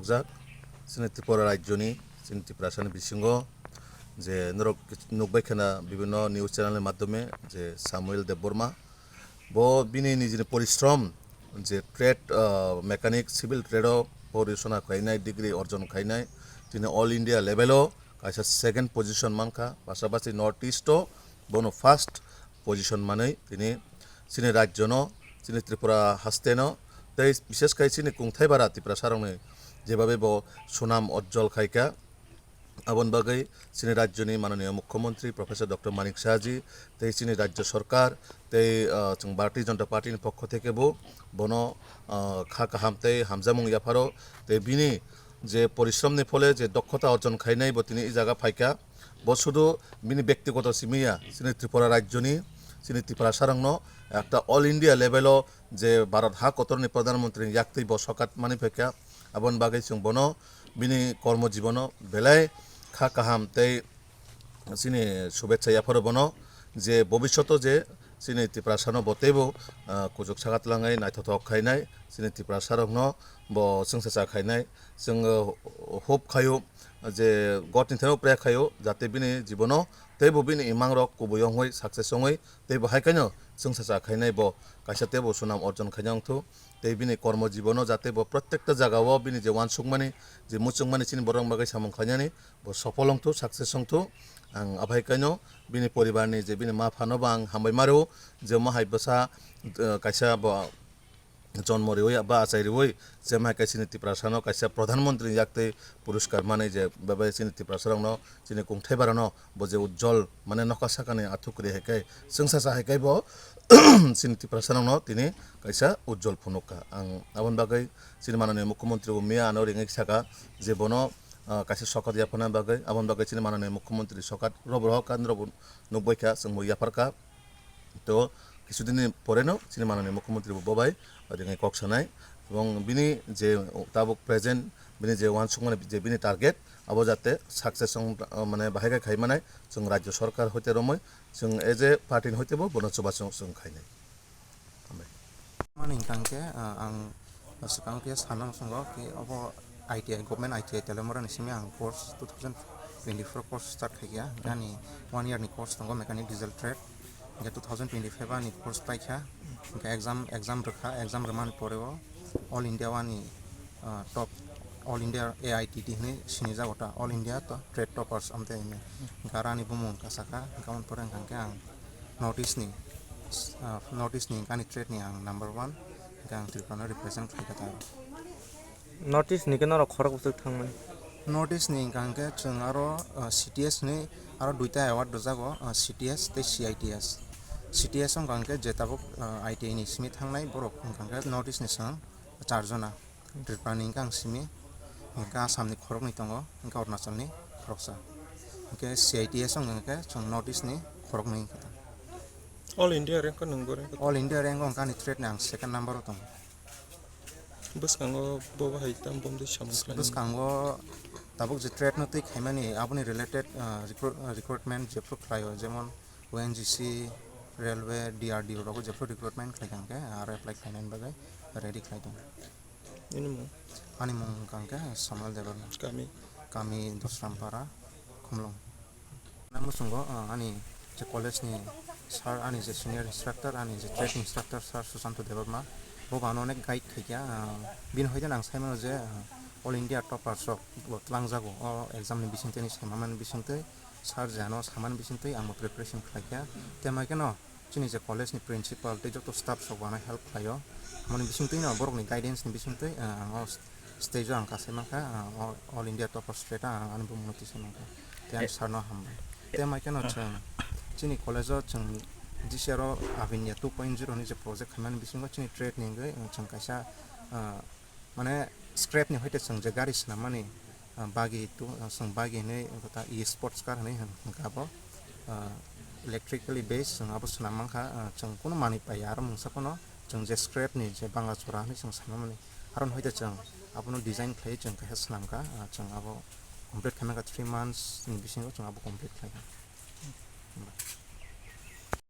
Khoroksa sini Tripura Rajyoni sini Tiprasa bisingo je norok nukbai khana bibinno news channel এর মাধ্যমে যে Samuel Debbarma bo bini nijini পরিশ্রম যে trade mechanic civil ট্রেডও পড়াশোনা খাইনাই degree অর্জন খাইনাই তিনি অল ইন্ডিয়া লেভেলও কাইসা সেকেন্ড পজিশন মানখা পাশাপাশি নর্থ ইস্টও বনো ফার্স্ট পজিশন মানেই তিনি সিনি রাজ্যনো সিনি ত্রিপুরা হাস্তেনো তাই বিশেষ খাই সিনি কুংথাই বারা ত্রিপুরা সারংনি যেভাবে ব সুনাম উজ্জ্বল খাইকা আবন বাগৈ সিনি রাজ্যনি মাননীয় মুখ্যমন্ত্রী প্রফেসর ডক্টর মানিক সাহাজি তাই সিনি রাজ্য সরকার তাই ভারতীয় জনতা পার্টির পক্ষ থেকে বনো খা কাহামতাই হামজামুং ইয়াফারো তাই বিনি যে পরিশ্রমনি ফলে যে দক্ষতা অর্জন খাইনাই তিনি এই জায়গা ফাইকা শুধু বিনি ব্যক্তিগত সিমিয়া সিনি ত্রিপুরা রাজ্যনি সিনি ত্রিপুরা সারংন একটা অল ইন্ডিয়া লেভেলও যে ভারত হা কতরনি প্রধানমন্ত্রী ইয়াক্তি সকাত মানি ফাইকা আবন বাগৈ जों বনো বিনি কর্মজীবন বেলায় খা কাহাম তাই সিনি শুভেচ্ছা ইয়াফারো বনো যে ভবিষ্যৎ যে সিনি ত্রিপুরা সারনো বতেবো কুজুক সাগাত লাঙাই নাইথথক খাইনাই সিনি ত্রিপুরা সারংন ব संसाचा खाइनाय जों होप खायो जे गटनि थायाव प्रे खायो जाते बिनि जीवनो तेबो बिनि इमां रक कुबयं हय साक्सेस हय तेबो हायखायनो संसाचा खाइनाय ब कायसा तेबो सुनाम अर्जन खाइनांथु ते बिनि कर्म जीवनो जाते ब प्रत्येकटा जागाव बिनि जे वानसुकमानि जे मुचुंगमानि सिनि बरं बागै सामं खाइनानि ब सफलंथु साक्सेस हंथु आं आभायखायनो बिनि परिबारनि जे बिनि मा फानोबा आं हामबाय मारो जे माहाय बसा कायसा ब जन्म रिवै बा आचार्य रिवै जे माय कायसिनि त्रिपुरा सानो कायसा प्रधानमंत्री याक्ते पुरस्कार माने जे बाबा सिनि त्रिपुरा सारंनो सिनि कुंथाय बारानो बजे उज्जवल माने नकासाकानि आथुकरि हेकाय संसाचा हेकाय ब सिनि त्रिपुरा सारंनो तिनि कायसा उज्जवल फुनुका आं आबन बागै सिनि माननीय मुख्यमंत्री मिया आनो रिङै साका जे बनो कायसा सकात याफाना बागै आबन बागै सिनि माननीय मुख्यमंत्री सकात रबरह कान्द्र नुबैखा जों याफारका तो কিছুদিন পরেনো সিনি মাননীয় মুখ্যমন্ত্রী ববাই ওদিকে কক্সানায় এবং বিনি যে তাবক প্রেজেন্ট বিনি যে ওয়ান মানে যে বিনি টার্গেট আবো যাতে সাকসেস মানে বাহাইগাই খাইমানাय जों রাজ্য সরকার হইতে রময় जों এজ এ পার্টিন হইতেবো বনসভা जों খাইনাय মানে ইনকাংকে আং সকাংকে সানাং সঙ্গ কি অব আইটিআই গভর্নমেন্ট আইটিআই তেলেমরা নিসিমি আং কোর্স 2024 কোর্স স্টার্ট খাইয়া গানি 1 ইয়ারনি কোর্স দङ mechanic diesel trade 2025 ani course paikha exam rekha exam reman poreo all india wani top all india AITT ni sinija gota all india to trade toppers amte ini garani bumung kasaka gaun poreng kangke ang notice ni kani trade ni ang number 1 gang tripana represent khaikata notice ni kenaro khoroksa thangman notice ni kangke chung aro CTS ni aro duita award dojago CTS te CITS CTS ang kangke jetabok ITI ni simi thangnai borok kangke notice ni sang charjona tripani kang simi ka samni khorok ni tongo ka Arunachal ni Khoroksa ke CITS ang kangke chung notice ni khorok ni kata all india rank nanggo all india rank ang kani trade nang second number tong bus kango boba haitam bomde samklan bus kango tabok je trade no tei khaimani aboni related recruitment je pro khlayo jemon ONGC railway DRDO rogo je pro recruitment khlaikangke ar apply khainan bagai ready khlaidong ani mung kangke samal Debbarma kami Dosrampara khumlong namusungo ani je college ni sir ani je senior instructor ani je trade instructor sir Susanto Debbarma bogano onek guide khaikya bin hoiden ang saimano je all india toppers of langjago exam ni bisingte ni samaman bisingte sar jano saman bisingte ang preparation khlaikya temai keno chini je college ni principal te joto staff sogwana help khlayo amoni bisingte no borok ni guidance ni bisingte ang stage ang kasemaka all india toppers straight ang bu motivation ka tian sarno hambai temai keno chini college chung jisero avinya 2.0 ni je project khaman bisingo chini trade ni ngai chung kaisa মানে scrap নি হইতে जों যে গাড়ি সানামানি বাগি তো जों বাগি नै गता इ स्पोर्ट्स कार नै गाबो इलेक्ट्रिकली बेस जों आबो सानामाखा जों कोनो मानि पाय आरो मुंसाखनो जों जे स्क्र्याप नि जे बांगा चरा नै जों सानामानि आरो हइते जों आबोनो डिजाइन खाय जों काहे सानामका जों आबो कमप्लीट खामका 3 months नि बिसिङाव जों आबो कमप्लीट खाय